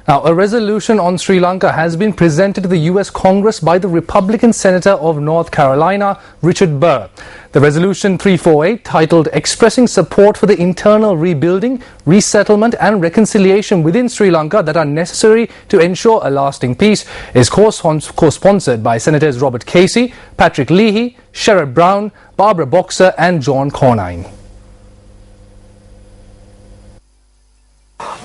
Now, a resolution on Sri Lanka has been presented to the US Congress by the Republican Senator of North Carolina, Richard Burr. The resolution 348, titled Expressing Support for the Internal Rebuilding, Resettlement and Reconciliation within Sri Lanka that are necessary to ensure a lasting peace, is co-sponsored by Senators Robert Casey, Patrick Leahy, Sherrod Brown, Barbara Boxer and John Cornyn.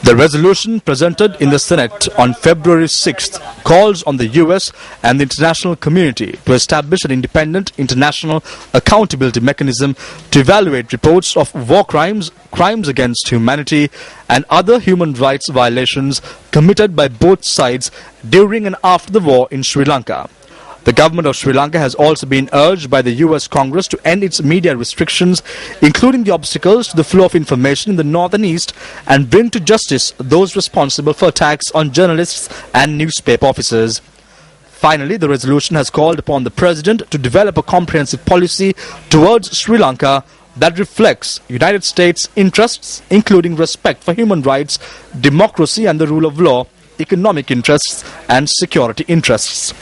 The resolution presented in the Senate on February 6th calls on the US and the international community to establish an independent international accountability mechanism to evaluate reports of war crimes, crimes against humanity and other human rights violations committed by both sides during and after the war in Sri Lanka. The government of Sri Lanka has also been urged by the US Congress to end its media restrictions, including the obstacles to the flow of information in the north and east, and bring to justice those responsible for attacks on journalists and newspaper officers. Finally, the resolution has called upon the President to develop a comprehensive policy towards Sri Lanka that reflects United States interests, including respect for human rights, democracy and the rule of law, economic interests and security interests.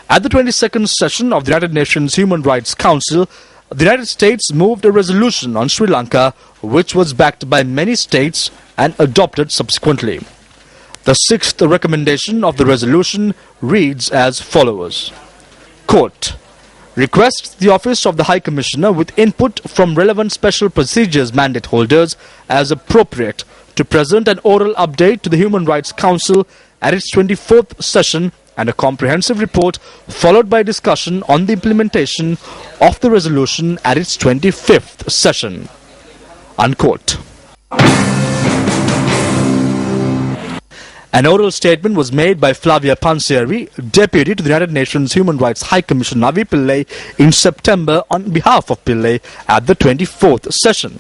At the 22nd session of the United Nations Human Rights Council, the United States moved a resolution on Sri Lanka which was backed by many states and adopted subsequently. The sixth recommendation of the resolution reads as follows. Quote, requests the Office of the High Commissioner with input from relevant special procedures mandate holders as appropriate to present an oral update to the Human Rights Council at its 24th session and a comprehensive report followed by discussion on the implementation of the resolution at its 25th session. Unquote. An oral statement was made by Flavia Pansieri, Deputy to the United Nations Human Rights High Commissioner Navi Pillay, in September on behalf of Pillay at the 24th session.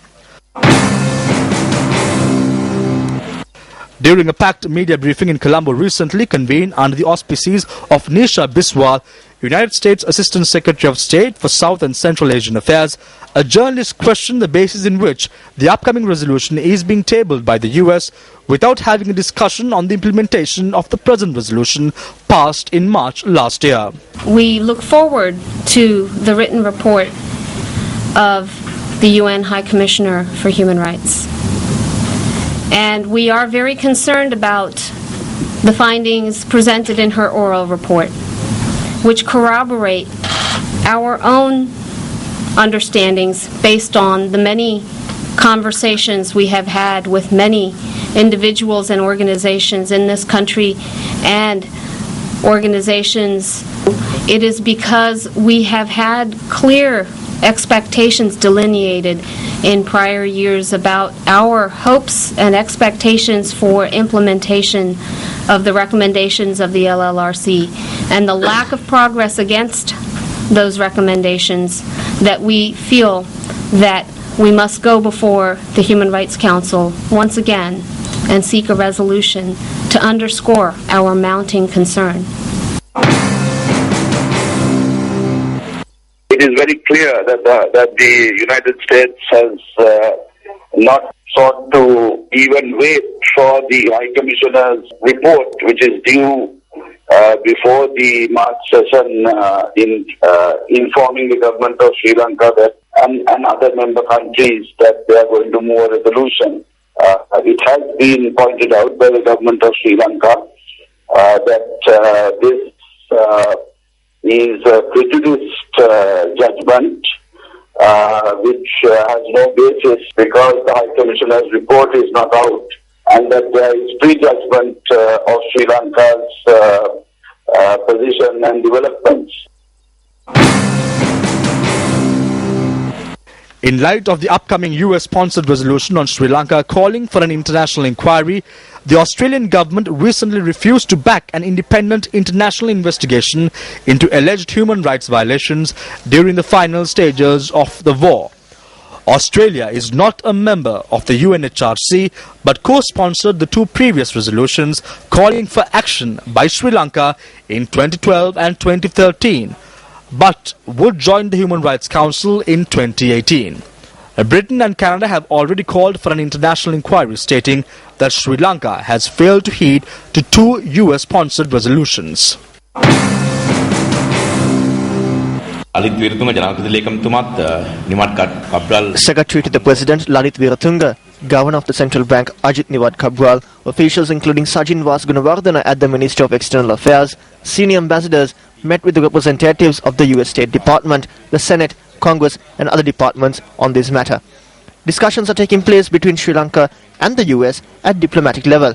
During a packed media briefing in Colombo recently convened under the auspices of Nisha Biswal, United States Assistant Secretary of State for South and Central Asian Affairs, a journalist questioned the basis in which the upcoming resolution is being tabled by the US without having a discussion on the implementation of the present resolution passed in March last year. We look forward to the written report of the UN High Commissioner for Human Rights. And we are very concerned about the findings presented in her oral report, which corroborate our own understandings based on the many conversations we have had with many individuals and organizations in this country and organizations. It is because we have had clear expectations delineated in prior years about our hopes and expectations for implementation of the recommendations of the LLRC and the lack of progress against those recommendations that we feel that we must go before the Human Rights Council once again and seek a resolution to underscore our mounting concern. It is very clear that the United States has not sought to even wait for the High Commissioner's report, which is due before the March session, in informing the government of Sri Lanka that and other member countries that they are going to move a resolution. It has been pointed out by the government of Sri Lanka that this is a prejudiced judgment which has no basis because the High Commissioner's report is not out, and that there is prejudgment of Sri Lanka's position and developments. In light of the upcoming US-sponsored resolution on Sri Lanka calling for an international inquiry, the Australian government recently refused to back an independent international investigation into alleged human rights violations during the final stages of the war. Australia is not a member of the UNHRC but co-sponsored the two previous resolutions calling for action by Sri Lanka in 2012 and 2013. But would join the Human Rights Council in 2018. Britain and Canada have already called for an international inquiry, stating that Sri Lanka has failed to heed to two US-sponsored resolutions. Secretary to the President Lalit Wiratunga, Governor of the Central Bank Ajit Niwad Kabral, officials including Sajin Vas Gunawardena at the Ministry of External Affairs, senior ambassadors met with the representatives of the US State Department, the Senate, Congress and other departments on this matter. Discussions are taking place between Sri Lanka and the US at diplomatic level.